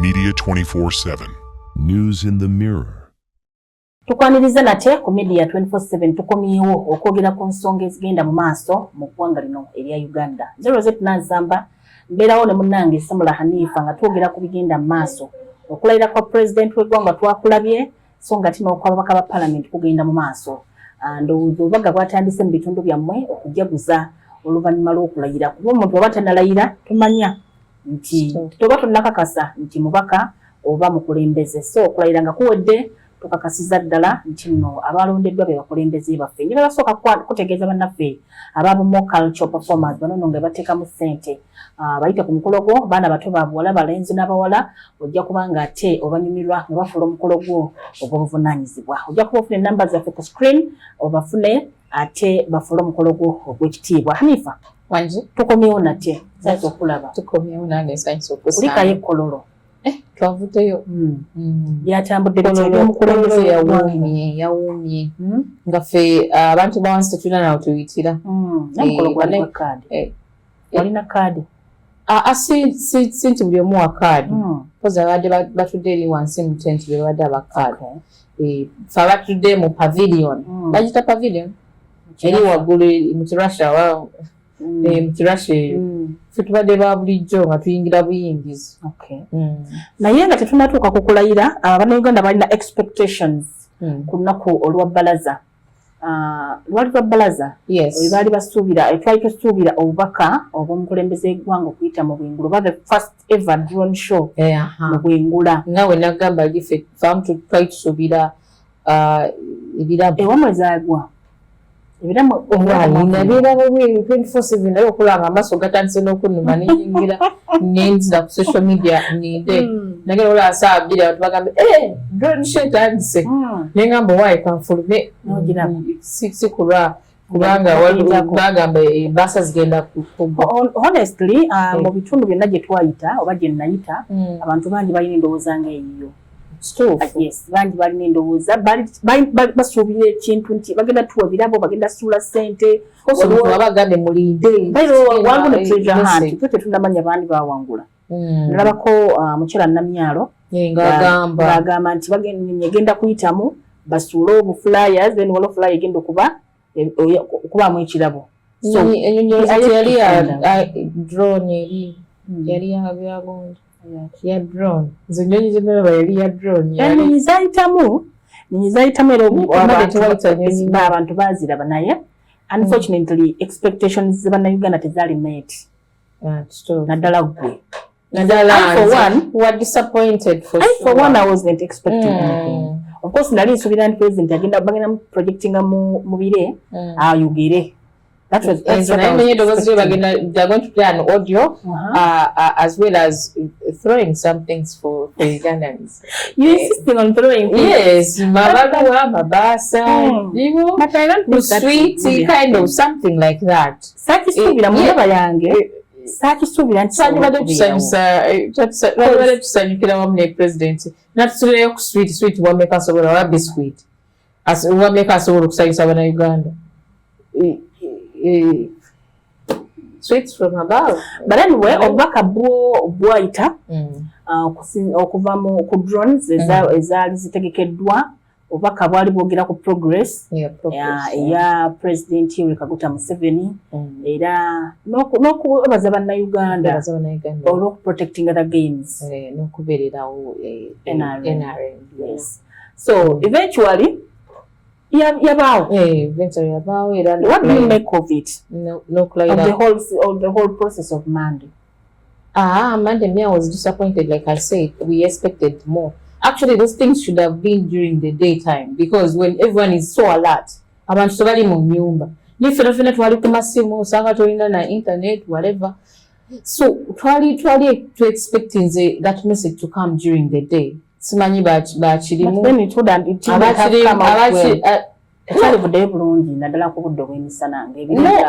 Media 24/7. News in the Mirror. Tukwaniriza nate ku Media 24/7 tukomyewo okwogera ku nsonga ezigenda mu maaso mu ggwanga lino erya Uganda. 0Z Nazamba mbeerawo ne munnange Samula Hanifa nga twogera ku bigenda mu maaso. Okulayira kwa President w'eggwanga twakulabye so nga tino okw'ababaka ba Parliament kugenda mu maaso. Ndowooza obubaga bwatandise mu bitundu byammwe okujaguza oluvannyuma lw'okulayira. Kuba omuntu bw'aba tannalayira tumanya nti toba tonnakakasa nti mubaka oba mukulembeze. So okulayira nga kuwedde tukakasiza ddala nti nno abalondeddwa be bakulembeze baffe. Njagala basooka kutegeeza bannaffe ababumo cultural performers bano nga bateekamu ssente. Bayita ku mukolo gwo baana bato ba buwala balenzi n'abawala ojja kubanga ate obanyumirwa nga bafuula omukolo gwo ogw'obuvunaanyizibwa. Ojja kuba ofuna ennamba zaffe ku screen obafune ate bafuula omukolo gwo ogw'ekitiibwa. Hanifa wanji tukomyewo nate sayinza okulaba tukomyewo nange sayinza okusanga kulikayo ekkololo twavudeyo byatambudde kololo yawuumye nga ffe abantu bawansi tetulina nawo tuyitira walina kaadi si nti buli omu wa kaadi pozi abadde batudde eri wansi mu tent be babadde abakaadi fe abatudde mu pavilion bagita pavilion eri waggulu mu kirasha mu kirasha ffe tubadde ba bulijjo nga tuyingira buyingizi naye nga tetunatuuka ku kulayira Abannayuganda balina expectations ku lunaku olwa bbalaza. Lwali lwa bbalaza baali basuubira twali tusuubira obubaka obw'omukulembeze w'eggwanga okuyita mu bwengula oba the first ever drone show mu bwengula nga we nagamba life famu twali tusuubira ebirabo ewamwezagwa ebirabo nabirabo bwe 24/7 naye okulanga amaaso gatandise n'okunnuma niyingira nenzira ku social media ninde nagera olaba saa 2 abantu bagambe drone show etandise naye ngamba owaayi kanfulume sikulwa kubanga bagamba basa zigenda kugwa. Honestly mu bitundu byonna gye twayita oba gye nayita abantu bangi balina endowooza ng'eyiyo. Yes, bangi balina endowooza basuubira ekintu nti bagenda tuwa birabo bagenda suula ssente abagambe mulinde wangu ne treasure hunt twe tetunnamanya baani bawangula. Nalabako mukyala Namyalo ng'agamba nti bagenda kuyitamu basuule obuflyers then waliwo flyer egenda okubaamu ekirabo. Enyonyi yali drone yali yabyagonda ya drone zinyonyi zinalaba yali ya drone enyonyi zayitamu era abantu baziraba naye unfortunately expectations z'Abannayuganda tezaali met naddala gwe. Were disappointed for one I wasn't expecting anything. Of course nali nsuubira nti president bagenda projectinga mu bire ayogere. That was they're going to play an audio as well as throwing some things for Ugandans. You insisting on throwing? Yes, Mabaluwa, Mabasa, but I don't think sweet kind of something like that. Sakisubira mulaba yange. Sakisubira tusanyukira wamu ne president. Natusubireyo ku sweet wameka asobola wa biscuit. Wameka asobola okusanyusa Abannayuganda. Sweets from above. But anyway, obubaka bwayita okuva ku drones ezaali zitegekeddwa obubaka bwali bwogera ku progress eya President Yoweri Kaguta Museveni era n'okwebaza Bannayuganda olw'okuprotecting the games n'okubeererawo NRM. Yes. So eventually eventually what do you make of it? Of the whole process of Monday? Monday, I was disappointed. Like I said, we expected more. Actually, those things should have been during the daytime because when everyone is so alert, abantu tebali mu nyumba. Ni fena twali ku masimu, sanga tolina na internet, whatever. So twali to expecting that message to come during the day. Simanyi bakirimu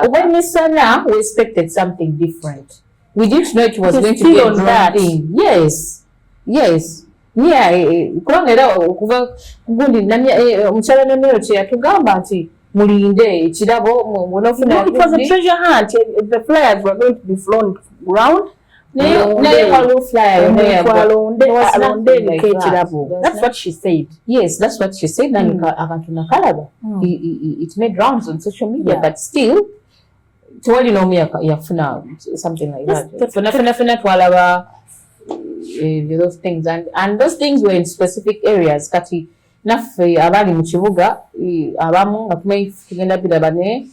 obw'emisana we expected something different. We didn't know it was going to be a drone thing. Yes kubanga era okuva gundi omukyala Namyalo kye yatugamba nti mulinde ekirabo munofuna it was a treasure hunt. The flyers were going to be flown ground That's what she said. Yes, that's what she said. It made rounds on social media, but still, something like that. Those things, and those things were in specific areas. Kati naffe abali mu kibuga abamu nga tumanyi tugenda birabane.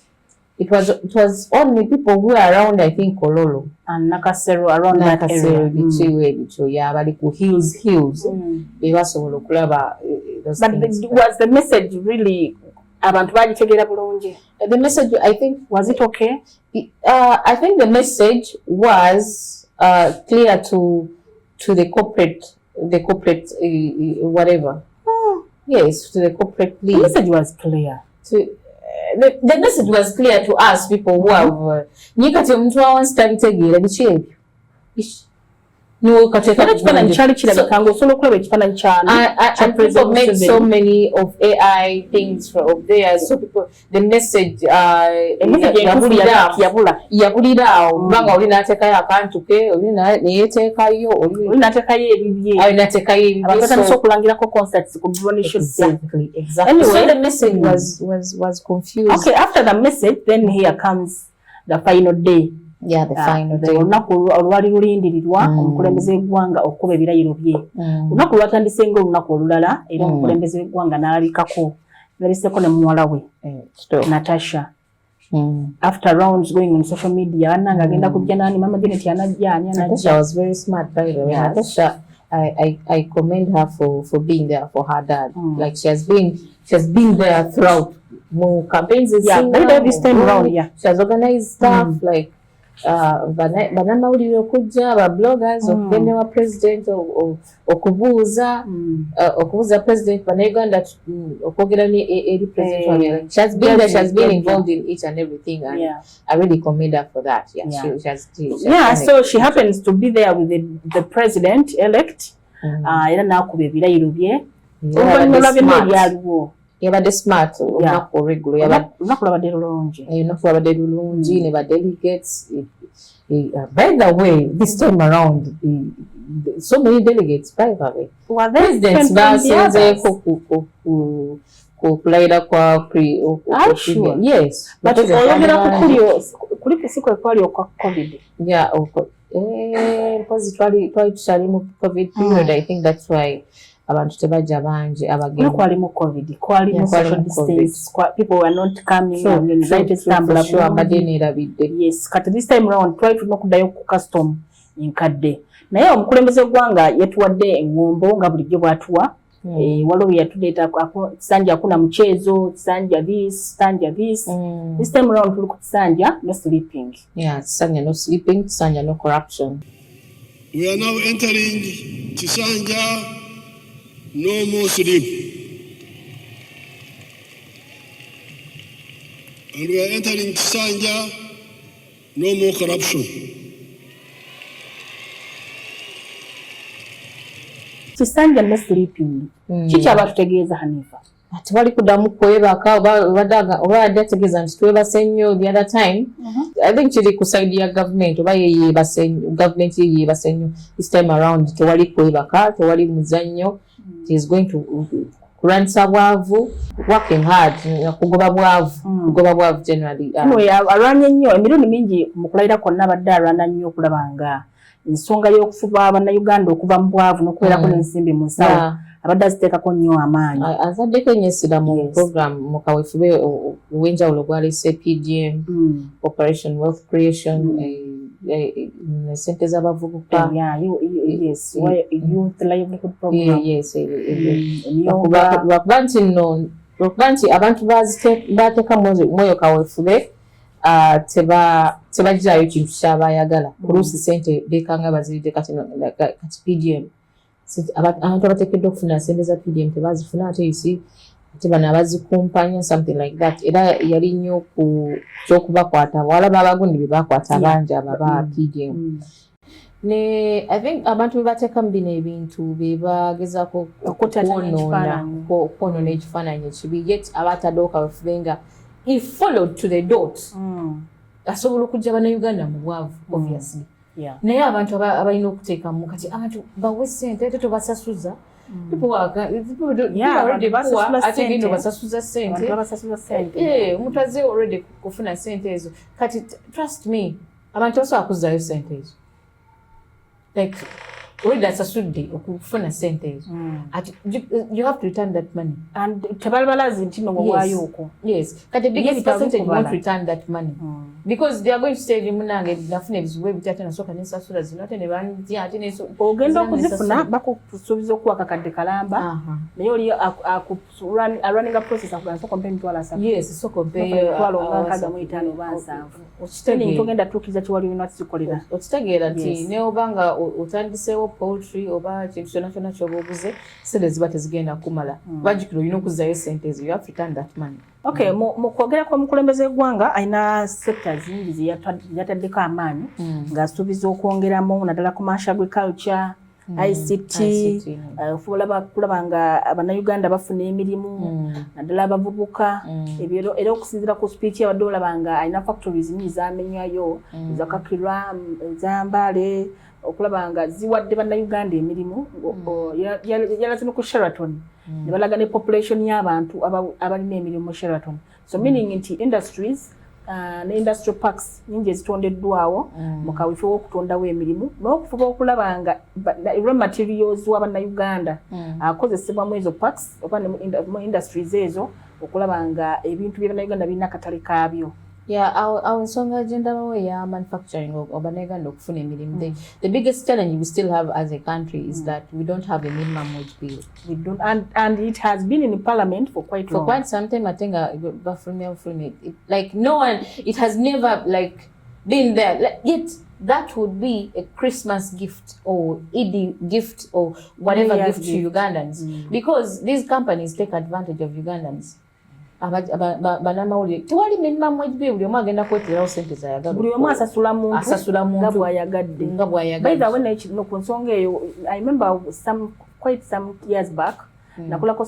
It was only people who were around, I think, Kololo and Nakasero, around that area. Abali ku hills. Bebasobola okulaba those things. But was the message really abantu bagitegera bulungi? The message, I think, was it okay? I think the message was clear to the corporate whatever. Yes, to the corporate lead. The message was clear. The message was clear to us people who have nikati omuntu awansi tabitegeera biki ebyo people make so many of AI things of there, so people the message yabulira kubanga oli n'ateekayo akantu ke oli neyeteekayo oli n'ateekayo ebibye okulangirako concerts ku exactly. Anyway, so the message was confused. Okay, after the message, then here comes the final day. Yeah, the final day. Olunaku olwali lulindirirwa omukulembeze w'eggwanga okuba ebirayiro bye. Olunaku lwatandise ng'olunaku olulala era omukulembeze w'eggwanga n'alabikako yalabiseko ne muwala we Natasha. After rounds going on social media, Ananga agenda kujja nani mama Janet anajja. Natasha was very smart, by the way. Yes. Natasha, I commend her for being there for her dad. Like she has been there throughout more campaigns. This time around, she has organized stuff like banamawulire okujja ba bloggers okugenda wa president okubuuza president bannayuganda okwogera eri president. She has been there, she has been involved in each and everything, and I really commend her for that. So she happens to be there with the president elect era n'akuba ebirayiro bye oluvannyuma byonna ebyaliwo. Yabadde smart olunaku regular olunaku lwabadde lulungi ne ba delegates. By the way, this time around so many delegates, by the way, presidents basinzeeko kulayira kwa yes, but oyogera kuli kusiko kwali okwa COVID. Because twali tukyali mu COVID period. I think that's why abantu tebajja bangi abagenda kwali mu COVID, kwali mu social distance, people were not coming and United States abadde. Yes, kati this time around try to nokuddayo ku custom nkadde naye omukulembeze gwanga yatuwadde engombo nga bulijjo bwatuwa waliwo yatuleeta Kisanja hakuna mchezo, Kisanja this. This time around tuli ku Kisanja no sleeping. Kisanja no sleeping, Kisanja no corruption. We are now entering Kisanja, no more sleep. And we are entering Kisanja, no more corruption. Kisanja no sleeping. Chichi abatutegeeza Hanifa. Tewali kuddamu kwebaka oba ategeeza nti twebase nnyo the other time. I think kiri ku side ya government oba yeebase government yeebase nnyo this time around. Tewali kwebaka, tewali muzannyo. He is going to kuransa bwavu, working hard, kugoba bwavu generally. Alwanye nnyo emirundi mingi mu kulayira kwonna abadde alwana nnyo okulaba nga ensonga y'okufuba abannayuganda okuva mu bwavu n'okubeerako n'ensimbi mu nsawo abadde aziteekako nnyo amaanyi. Azaddeko ennyesira mu program mu kaweefube ow'enjawulo gwaleese PDM, Operation Wealth Creation, sente z'abavubuka. Youth livelihood program. Lwakuba nti abantu bateeka mwoyo kaweefube tebagirayo kintu kyabayagala. Oluusi sente beekanga baziridde kati PDM. Abantu abateekeddwa okufuna sente za PDM tebazifuna ate isi ate bano abazikumpanya something like that. Era yali nnyo ku kyokubakwata walaba abagundi be bakwata abangi ababa PDM. I think abantu be bateeka mu bino ebintu be bagezaako okwonoona ekifaananyi ekibi, yet abataddewo kaweefube nga he followed to the dot. Asobola okujja bannayuganda mu bwavu obviously. naye abantu abalina okuteekamu kati abantu bawe ssente ate tobasasuza people already poor ate genda obasasuza ssente omuntu azze already kufuna ssente ezo kati trust me abantu basobola kuzzayo ssente ezo like already asasudde okufuna ssente ezo you have to return that money and tebalabalazi nti no bwaayo okwo yes kati the biggest percentage won't return that money because they are going to say munange nafuna ebizibu ebitate nasoka n'ensasula zino ate ne banjya ate n'enso ogenda okuzifuna bakusuubiza okuwa kakadde kalamba naye oli running a process akugana so compare mitwala asatu yes so compare kaga mu 5 bansanvu okitegeera togenda tukiza kiwali wino atikolera okitegeera nti ne obanga otandiseewo poultry oba kintu kyonna ky'oba oguze sente ziba tezigenda kumala bajjukira olina okuzzayo ssente ezo you have to return that money. Okay, mu kwogera kwa mukulembeze gwanga alina sectors nyingi ziyataddeko amaanyi ng'asuubiza okwongeramu naddala commercial agriculture ICT kulaba nga abannayuganda bafuna emirimu naddala abavubuka ebyo era okusinziira ku speech yabadde olaba nga alina factories nyingi zamenywayo zakakirwa zambale okulaba nga ziwadde bannayuganda emirimu yalaze ne ku Sheraton ne balaga ne population y'abantu abalina emirimu mu Sheraton so meaning nti industries ne industrial parks nyingi ezitondeddwawo mu kawifu w'okutondawo emirimu n'okufuba okulaba nga raw materials w'abannayuganda akozesebwa mu ezo parks oba mu industries ezo okulaba nga ebintu by'abannayuganda birina akatale kaabyo. Yeah, our song agenda ya manufacturing or baneganda okufuna emirimu. The biggest challenge we still have as a country is that we don't have a minimum wage bill. We don't, and it has been in parliament for quite some time. I think like no one, it has never like been there. Yet that would be a Christmas gift or Eid gift or whatever gift to Ugandans because these companies take advantage of Ugandans. Banamawulire tewali minimum wage bill buli omu agenda kweterawo ssente zayagala buli omu asasula muntu nga bw'ayagadde by the way no ku nsonga eyo I remember quite some years back nakulako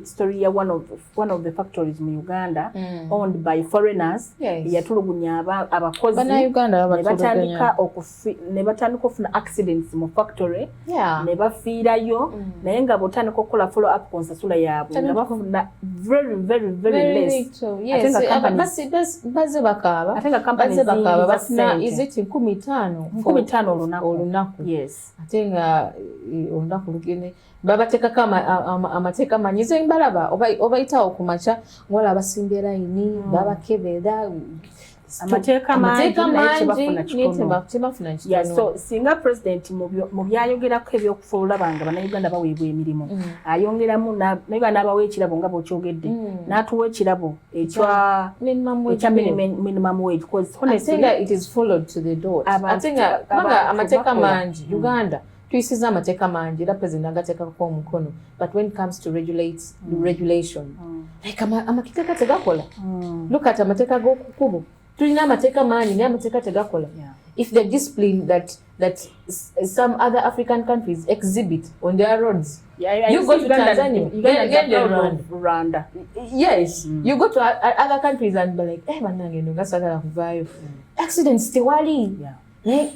story ya one of the factories mu Uganda owned by foreigners yatulugunya abakozi ne batandika okufuna accidents mu factory ne bafiirayo naye nga botandika okukola follow up ku nsasula yaabwe nga bafuna very less baze bakaaba bafuna is it 15 olunaku yes ate nga olunaku lugende babateekako amateeka manyize mbalaba obayitawo ku maca ngola abasimbye layini babakebera amateeka mangi tebafuna kitono so singa president mu byayogerako ebyokufuula banga bannayuganda baweebwa emirimu ayongeramu naye n'abawa ekirabo nga bw'okyogedde n'atuwa ekirabo ekya minimum wage because honestly it is followed to the dot ate nga amateeka mangi Uganda tuyisiza amateeka mangi era president agateekako omukono but when it comes to regulation like amateeka tegakola look at amateeka g'okukubo tulina amateeka mangi naye amateeka tegakola if the discipline that some other African countries exhibit on their roads you go to Tanzania Rwanda yes you go to other countries and be like banange ngasagala kuvaayo accidents tewali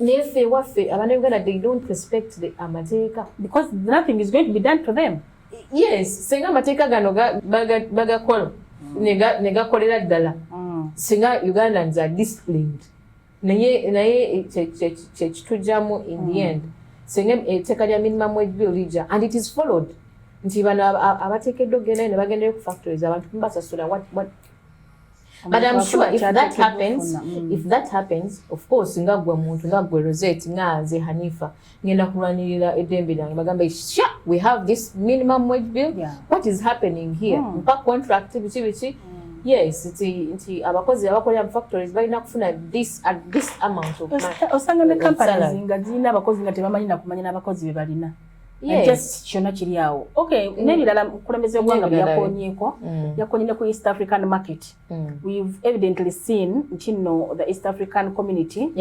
nefe waffe abannayuganda they don't respect the amateeka because nothing is going to be done to them yes singa amateeka gano bagakola negakolera ddala singa Ugandans are disciplined naye kyekitujjamu in the end singa etteeka lya minimum wage bill lijja and it is followed nti bano abateekeddwa okugenda ne bagendayo ku factories abantu mbasasula what but I'm sure if that happens of course nga gwe muntu nga gwe Rosette nga nze Hanifa ngenda kulwanirira eddembe lyange bagambe we have this minimum wage bill what is happening here mpa contract biki yes nti abakozi abakolera mu factories balina kufuna this amount of money osanga ne companies nga zirina abakozi nga tebamanyi nakumanya n'abakozi be balina just kyonna kiri awo okay n'ebirala mukulembeze gwanga byakonyeeko yakonyine ku East African market we've evidently seen nti no the East African community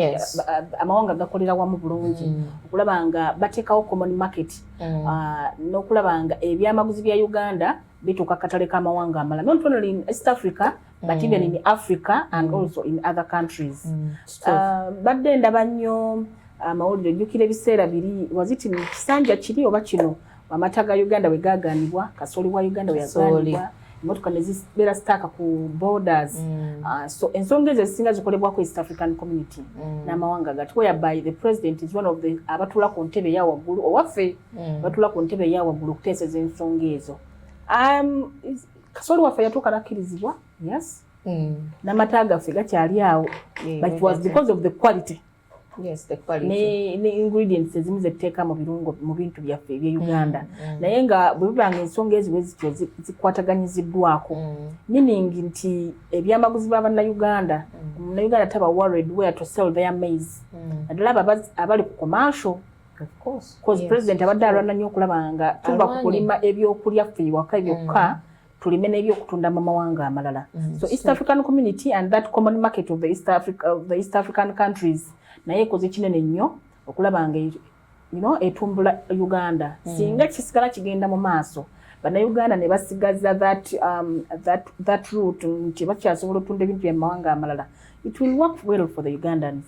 amawanga gakolera wamu bulungi okulaba nga bateekawo common market n'okulaba nga ebyamaguzi bya Uganda bituuka katale k'amawanga amalala not only in East Africa but even in Africa and also in other countries badde ndaba nnyo amawulire ojjukira ebiseera biri waziti mu Kisanja kiri oba kino amata ga Uganda we gaganibwa kasooli wa Uganda we yaganibwa emotoka ne zibeera sitaaka ku borders so ensonga ezo ezisinga zikolebwa ku East African community n'amawanga gati whereby the president is one of the abatula ku ntebe ya waggulu owaffe batula ku ntebe ya waggulu okuteeseza ensonga ezo kasooli waffe yatuuka nakkirizibwa yes n'amata gaffe gakyali awo but it was because of the quality. Yes, the quality. Ne ingredients ezimu zetteeka mu birungo mu bintu byaffe ebye Uganda. Naye nga bwe bibanga ensonga ezo ezityo zikwataganyiziddwako. Meaning nti ebyamaguzi b'Abannayuganda, Uganda taba worried where to sell their maize. Naddala abali ku commercial. Of course. Because President abadde alwana nnyo okulaba nga tuba ku kulima ebyokulya ffe ewaka ebyokka tulime n'ebyokutunda mu mawanga amalala. So East African community and that common market of the East African countries naye ekoze kinene nnyo okulaba nga etumbula Uganda singa kisigala kigenda mu maaso Bannayuganda ne basigaza that route nti bakyasobola otunda ebintu bya mawanga amalala it will work well for the Ugandans.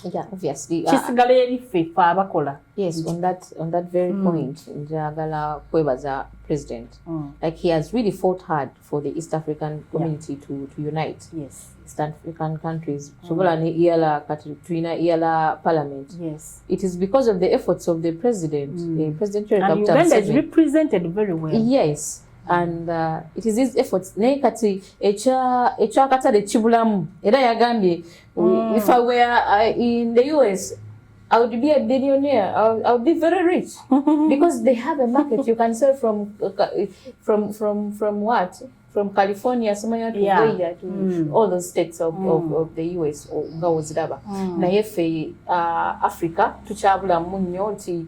Yeah, obviously. Kisigala eri ffe abakola. Yes, on that very point, njagala kwebaza president. Like he has really fought hard for the East African community to unite. Yes. East African countries. Sobola ne iyala tuina iyala parliament. Yes. It is because of the efforts of the president. President and Uganda is represented very well. Yes. And it is his efforts. Naye kati ekyakatale kibulamu era yagambye if I were in the US I would be a billionaire. I would be very rich because they have a market you can sell from what? From California, Somalia to Georgia to all those states of the US or Gawazidaba. Naye fe Africa tuchabula munyo nti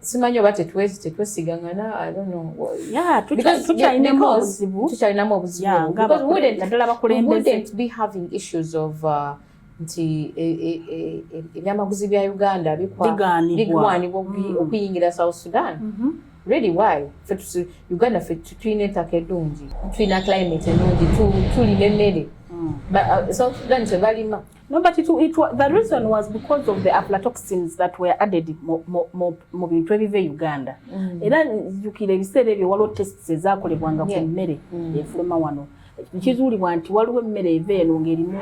simanyo bate twesigangana I don't know. Yeah, tuchalina obuzibu. Because we wouldn't be having issues of nti ebyamaguzi bya Uganda bigwanibwa okuyingira South Sudan. Really why? Uganda tulina ettaka eddungi, tulina climate ennungi, tulina emmere. But South Sudan tebalima. No, but the reason was because of the aflatoxins that were added mu bintu ebiva Uganda. Era jjukira ebiseera ebyo waliwo tests ezaakolebwanga ku mmere efuluma wano. Kizuulibwa nti waliwo emmere eva eno ng'erimu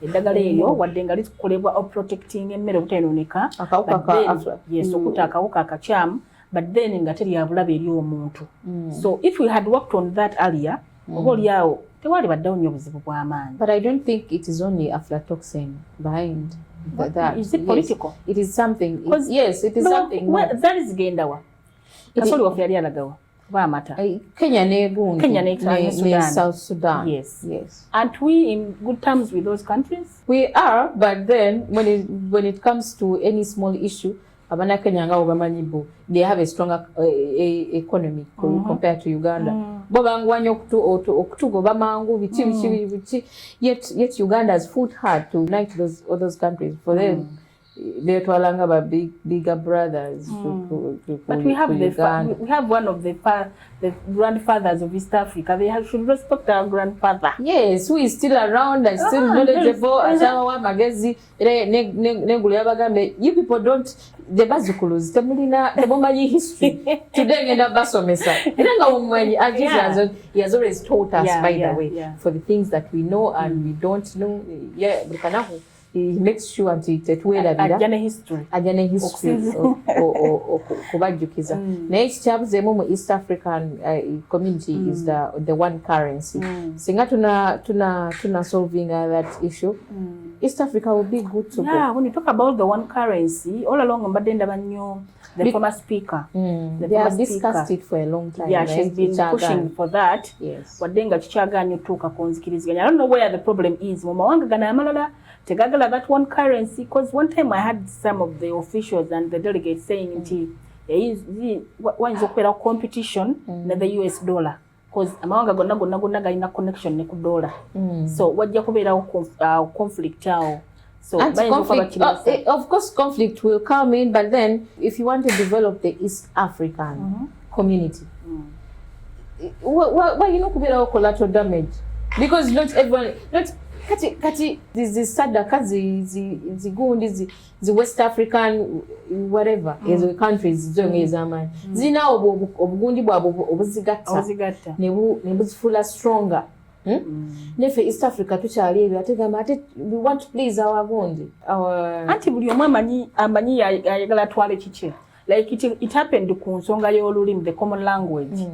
eddagala eryo wadde nga likolebwa protecting emmere obutayononeka. Yes, okuta akawuka akakyamu. But then nga teri abulabe eri omuntu. So if we had worked on that earlier, oboolyawo tewali baddawo nnyo obuzibu bw'amaanyi. But I don't think it is only aflatoxin behind that. Is it political? It is something. Yes, it is something. That is gendawa. Kasoli waffe yali alagawa. Amata. Kenya ne South Sudan. Yes. Yes. Aren't we in good terms with those countries? We are, but then when it comes to any small issue, Abana Kenya nga obamanyibo, they have a stronger economy compared to Uganda. Bobangwanyo okutugoba mangu bichi yet Uganda has fought hard to unite those countries for them. They twalanga ba bigger brothers. But we have we have one of the grandfathers of East Africa. They should respect our grandfather. Yes, who is still around and still knowledgeable. Achawa magezi negulu yabagambe. You people don't the bazukulus temulina tebomanyi history. Today ngenda basomesa. Iranga umwenyi he has always taught us by the way for the things that we know and we don't know. Yeah, bukanahu. He makes sure ajane history kubajukiza naye ekyabuzeemu mu East African community is the one currency. Singa tuna solving that issue, East Africa will be good to go. When you talk about the one currency, all along mbadde ndaba nnyo the former speaker. They have discussed it for a long time. Yeah, she's been pushing for that. Yes. Wadde nga kikyagaanye otuuka konzikiriziganya. I don't know where the problem is. Mu mawanga gano amalala tegagala that one currency, because one time I had some of the officials and the delegates saying nti wayinza okubeera competition na the US dollar because amawanga gonna galina connection ne ku dollar. So wajja kubeerawo conflict awo. So of course conflict will come in, but then if you want to develop the East African community, why you know kubeerawo collateral damage? Because not everyone kati these sadaka zigundi zi West African whatever ezo countries zongeza amani zina obugundi bwabo obuzigatta ne buzifula stronger. Nefe East Africa tukyali ebyo ate gamba ate we want to please our gundi anti buli omwe amanyi yayagala twale kiki like it happened ku nsonga y'olulimi the common language.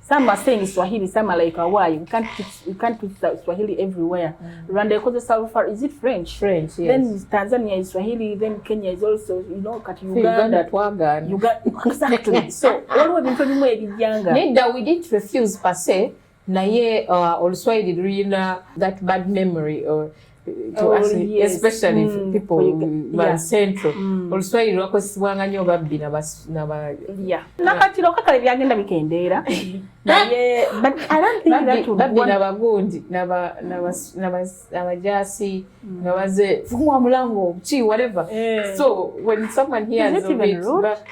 Some are saying Swahili, some are like why we can't put Swahili everywhere. Rwanda because South Far is it French? Yes. Then Tanzania is Swahili, then Kenya is also Uganda twaga. Exactly. So all of them are younger. Neither we didn't refuse per se. Naye also I did read that bad memory or to us, yes. Especially for people central. Also I wako siwanga nyo babbi na yeah. Nakatiro kakale byagenda bikendera. Naye but I don't think that would babbi na bagundi na bajasi na baze fungwa mulango chi whatever. So when someone hears of it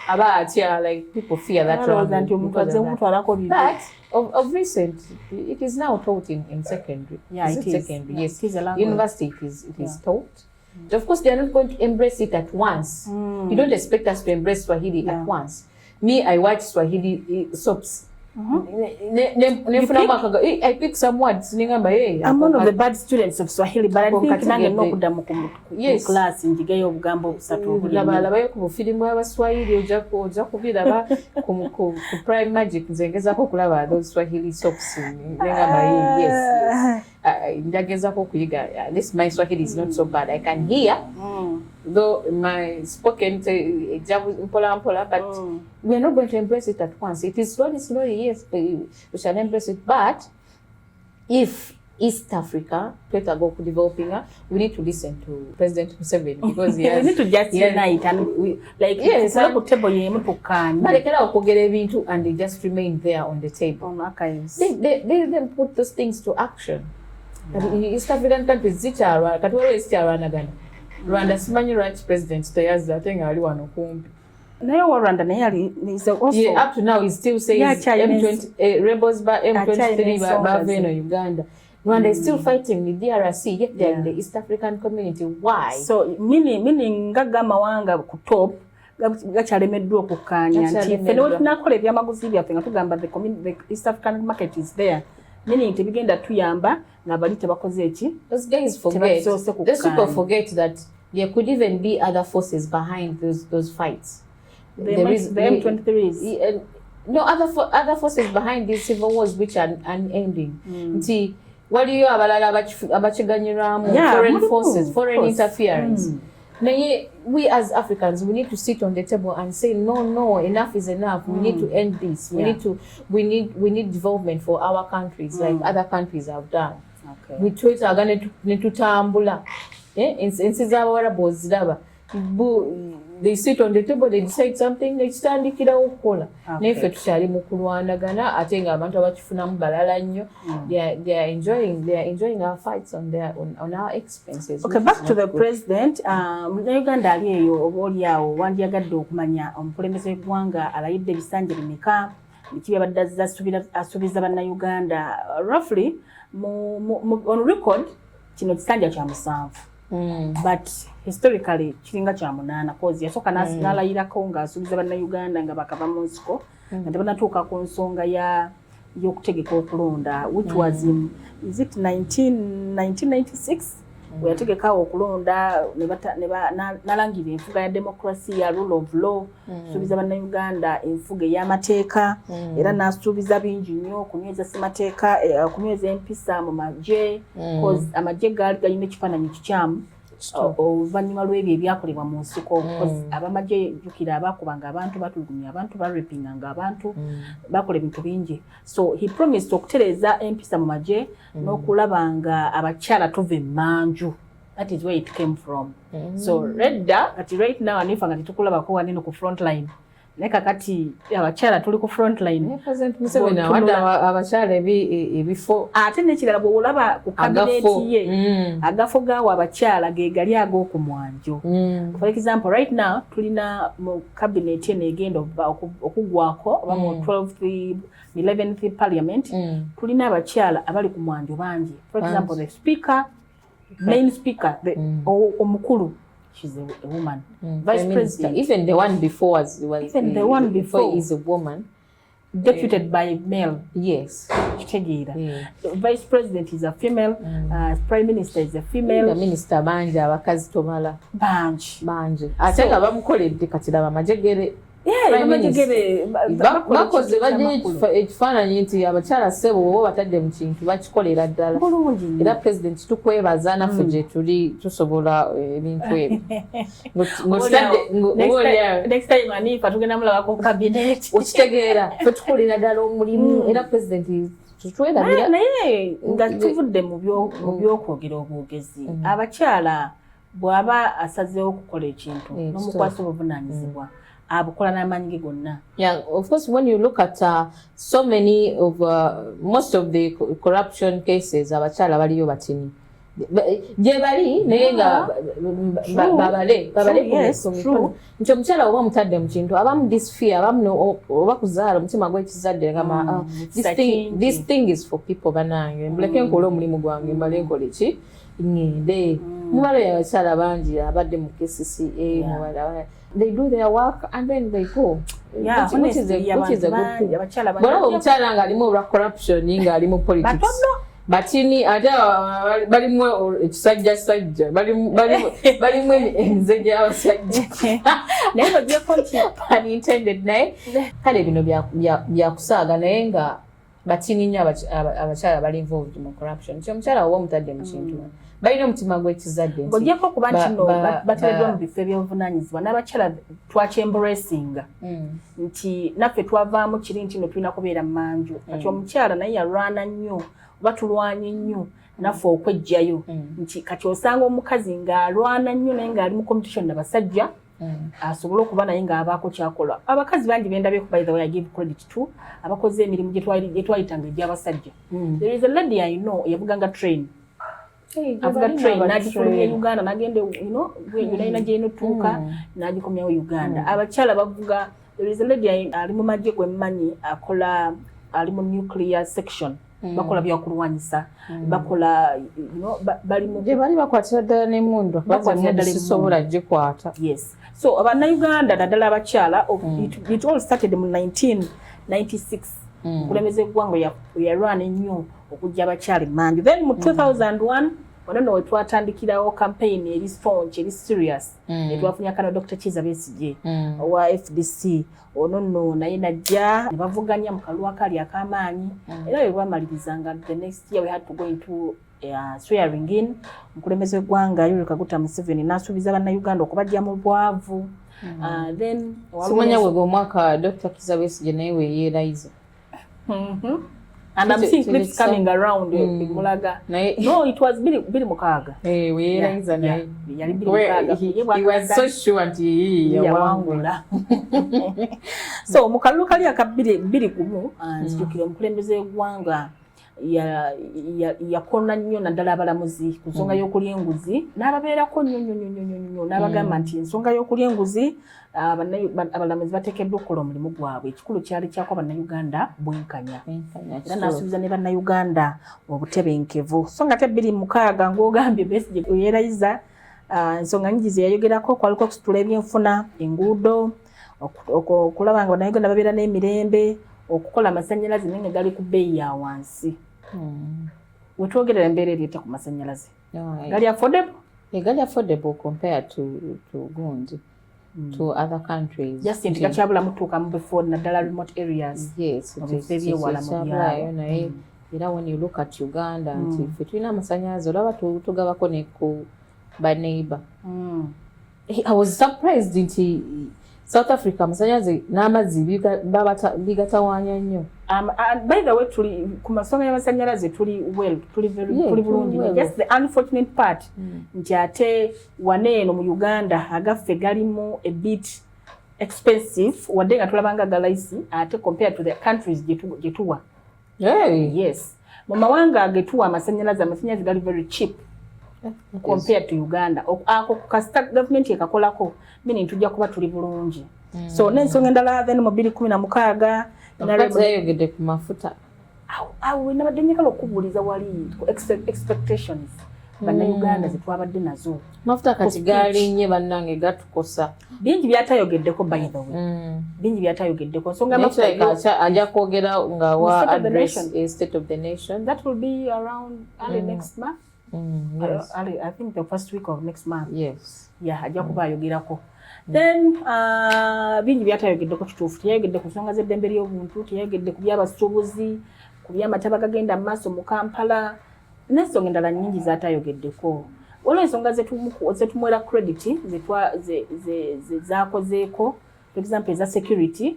about like people fear that but of recent it is now taught in secondary. Yeah, it is. Secondary, yes. It is a language. University it is taught. Of course they are not going to embrace it at once. You don't expect us to embrace Swahili at once. Me, I watch Swahili soaps. I pick some words. I'm one of the bad students of Swahili, but I think nange nokudamu class njigeyo obugambo busatu labayo ku film wa Swahili oja kubiraba ku Prime Magic nzengezako kulaba those Swahili soaps yes. Njagezako kuyiga this my Swahili is not so bad. I can hear though my spoken mpola but we are not going to embrace it at once. It is slowly yes we shall embrace it, but if East Africa go developing we need to listen to President Museveni because we need to just unite and we like yes ku table yemu tukanya balekera okugera ebintu and they just remain there on the table on archives. They put those things to action. In East African countries zichara katwalo zichara nagana Rwanda simanyi ranch president toyaza atenga ali wano kumbi nayo Rwanda naye is also up to now he still says M20 rebels by M23 by Uganda. Rwanda is still fighting with DRC yet they're in the East African community. Why? So meaning ngaga mawanga ku top gachalemeddwa okukanya nti fene tunakola ebyamaguzi byaffe nga tugamba the East African market is there. Meaning to begin that tuyamba ngabali tebakoze eki. Those guys forget. Those people forget that there could even be other forces behind those fights. The M23s. No other forces behind these civil wars which are unending. Nti waliyo abalala abachiganyiramu foreign forces, foreign interference. We as Africans, we need to sit on the table and say no, enough is enough. We need to end this. We need development for our countries like other countries have done. Okay. We tweet agane netutambula. Insizabara zilaba. They sit on the table, they decide something, they stand ikira okukola. Nefe tukyali mu kulwanagana ate nga abantu abakifunamu balala nnyo. They are enjoying our fights on our expenses. Okay, back to the president. Uganda ali eyo obolyawo wandyagadde okumanya omukulembeze w'eggwanga alayidde ebisanja bimeka bikibe baddaza asuubiza bannayuganda roughly on record kino kisanja kya 7. But historically kiringa kya 8 cause yasoka nalayirako nga asuubiza bannayuganda nga bakava mu nsiko nga tebanatuuka ku nsonga y'okutegeka okulonda which was in is it 1996 we yategeka okulonda nalangira enfuga ya democracy ya rule of law asuubiza bannayuganda enfuga ey'amateeka era n'asuubiza bingi nnyo okunyweza ssemateeka okunyweza empisa mu magye cause amagye gaali galina ekifaananyi kikyamu oluvannyuma lw'ebyo ebyakolebwa mu nsiko abamagye jjukira abaakubanga abantu batulugumya abantu barepinganga abantu bakola ebintu bingi so he promised okutereeza empisa mu magye n'okulaba nga abakyala tuva emmanju. That is where it came from. So redda kati right now anifa nga tetukulabako waneno ku front line neka kati abakyala tuli ku front line. President Museveni awadda abakyala ebifo ate n'ekirala bw'olaba ku kabineti ye agafo gaawo abakyala ge gali ag'okumwanjo. For example right now tulina mu kabineti eno egenda okugwako oba mu 11th parliament tulina abakyala abali ku mwanjo bangi. For example the speaker main speaker, the omukulu, she's a woman. Vice President, even the one before the one before is a woman. Deputed by male. Yes. Vice President is a female. Prime Minister is a female. The Minister Banja abakazi tomala. Banje. Ate nga bamukoledde kati laba majegere. Bakoze badde ekifaananyi nti abakyala ssebo bo batadde mu kintu bakikolera ddala. Era President tukwebaza naffe gye tuli tusobola ebintu ebyo. Next time Anifa tugenda mulaba ku cabinet. Okitegeera ffe tukolera ddala omulimu era President tutwerabira. Naye nga tuvudde mu byokwogera obwogezi abakyala bw'aba asazeewo okukola ekintu n'omukwasa obuvunaanyizibwa abukola n'amaanyi ge gonna. Yeah, of course, when you look at so many of most of the corruption cases, abakyala baliyo batini. Je bali naye nga babale nti omukyala oba mutadde mu kintu abamu disfear abamu oba kuzaala omutima gw'ekizadde ngama this thing is for people banange mbuleke nkola omulimu gwange mbale nkola ki ngende mubalo y'abakyala bangi abadde mu KCCA mubala they do their work and then they go. Yeah, which is a good thing. But omukyala nga alimu olwa corruption nga alimu politics. Batini ate balimu ekisajja balimu enze gy'abasajja naye bajja konti unintended naye kale bino byakusaaga naye nga batini nnyo abakyala bali involved mu corruption nti omukyala oba omutadde mu kintu balina omutima gw'ekizadde ng'ogyeko kuba kino bateereddwa mu bifo ebyobuvunaanyizibwa n'abakyala twakyembracinga nti naffe twavaamu kiri nti no tulina kubeera mu manju kati omukyala naye yalwana nnyo oba tulwanye nnyo naffe okwejjayo nti kati osanga omukazi ng'alwana nnyo naye ng'ali mu competition n'abasajja asobole okuba naye ng'abaako kyakola abakazi bangi bendabye by the way I give credit to abakoze emirimu gye twayitanga egy'abasajja. There is a lady I know yavuganga train avuga train n'agifulumya Uganda n'agenda yonayina gy'enotuuka n'agikomyawo Uganda. Abakyala bavuga there is a lady ali mu magye gwe mmanyi akola ali mu nuclear section bakola byakulwanyisa bakola bali bakwatira ddala n'emmundu basobola gikwata. Yes, so abannayuganda naddala abakyala it all started mu 1996 kulembeze eggwanga yalwana ennyo okujja abakyala emanju. Then mu 2001 wano we twatandikirawo campaign eri staunch eri serious etwafunya kana Dr. Kiza Besigye wa FDC ono naye najja ne bavuganya mu kalwa kali akamaanyi era we bamalirizanga the next year we had to go into swearing in mukulembeze eggwanga Yoweri Kaguta Museveni n'asuubiza bannayuganda okubajja mu bwavu. Then simanya we omwaka Dr. Kiza Besigye naye we yeerayiza. And I'm seeing clips coming around Mulaga. No, it was Billy Mukaga. Hey, we he was so sure that he so mukalu kali akabiri kumu nzijukira omukulembeze gwanga yakona nnyo naddala abalamuzi ku nsonga y'okulya enguzi n'ababeerako nnyo n'abagamba nti ensonga y'okulya enguzi abalamuzi bateekeddwa okukola omulimu gwabwe. Ekikulu kyali kyako bannayuganda bwenkanya era n'asuubiza ne bannayuganda obutebenkevu. So nga ate 26 ng'ogambye Besigye yeerayiza ensonga nyingi ze yayogerako kwaliko okusitula ebyenfuna enguudo okulaba nga bannayuganda babeera n'emirembe okukola amasannyalaze naye nga gali ku bbeeyi ya wansi. Wetwogerera embeera eryeta ku masannyalaze gali affordable? Gali affordable compared to gundi to other countries. Just nti gakyabula mutuuka mu before naddala remote areas. Yes, ebyewala mu byalo. Era when you look at Uganda nti ffe tulina amasannyalaze olaba tugabako ne ku baneighbor. I was surprised nti South Africa amasannyalaze n'amazzi bigatawaanya nnyo. By the way tuli ku masonga y'amasannyalaze tuli bulungi. Just the unfortunate part nti ate waneeno mu Uganda agaffe galimu a bit expensive wadde nga tulabanga galaisi ate compared to the countries gye tuwa. Yes, mu mawanga agetuwa amasannyalaze gali very cheap compared to Uganda. Ako kasta government ekakolako meaning tujja kuba tuli bulungi. So n'ensonga endala then mu 2016 nayogedde ku mafuta nabadde njagala okubuuliza wali expectations bannayuganda ze twabadde nazo mafuta kati gaalinnye bannange gatukosa bingi byatayogeddeko by the way bingi byatayogeddeko nsonga amafuta ajja kwogera nga wa address state of the nation that will be around early next month. Yes. I think the first week of next month. Yes. Yeah, ajja kuba ayogerako. Then bingi byatayogeddeko kituufu teyayogedde ku nsonga z'eddembe ly'obuntu teyayogedde ku by'abasuubuzi ku by'amataba gagenda mu maaso mu Kampala n'ensonga endala nnyingi zaatayogeddeko. Waliwo ensonga zetumwera credit zaakozeeko, for example eza security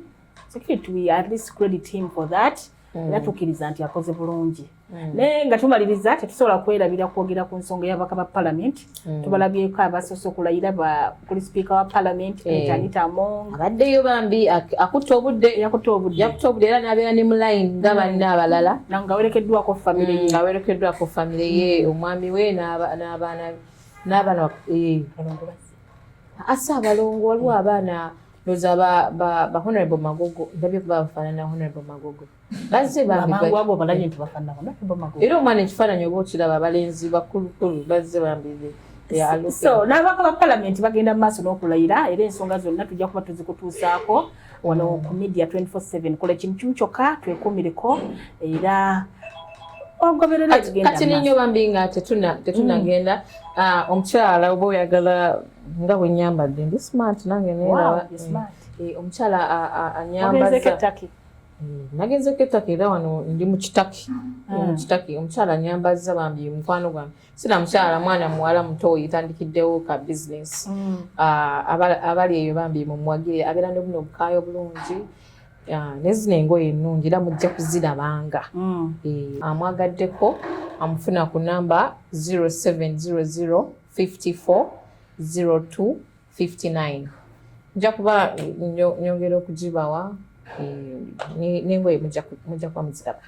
we at least credit him for that. Era tukkiriza nti akoze bulungi. Naye nga tumaliriza tetusobola kwerabira kwogera ku nsonga y'ababaka ba parliament. Tubalabyeko abasoose okulayira kuli speaker wa parliament Anita Among. Abaddeyo bambi yakutta obudde era n'abeera ne mu line nga banna abalala. Nga werekeddwako famire ye omwami we n'abaana asa abalongo waliwo abaana loza ba Honorable Magogo ndabye kuba bafaanana Honorable Magogo bazze bambi wabo balanye nti bafaanana Honorable Magogo era omwana ekifaananyi oba okiraba abalenzi bakulukulu bazze bambi so n'ababaka ba parliament bagenda mu maaso n'okulayira era ensonga zonna tujja kuba tuzikutuusaako wano ku media 24/7 kola ekintu kimu kyokka twekuumireko era ogoberera ekigenda kati ninyo bambi nga tetunagenda omukyala oba oyagala nga bwe nyambadde ndi smart nange neeraba omukyala anyambaza nagenzeko ettaka era wano ndi mu kitaki omukyala anyambaza bambi mukwano gwange sina mukyala mwana muwala muto yitandikiddewo ka business abali eyo bambi mumuwagire abeera ne buno obukaayo obulungi nezino engoye ennungi era mujja kuzirabanga amwagaddeko amufuna ku namba 0700 54 02 59 nja kuba nyongera okugibawa n'engoye mujja kuba muziraba.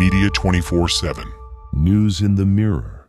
Media 24/7. News in the Mirror.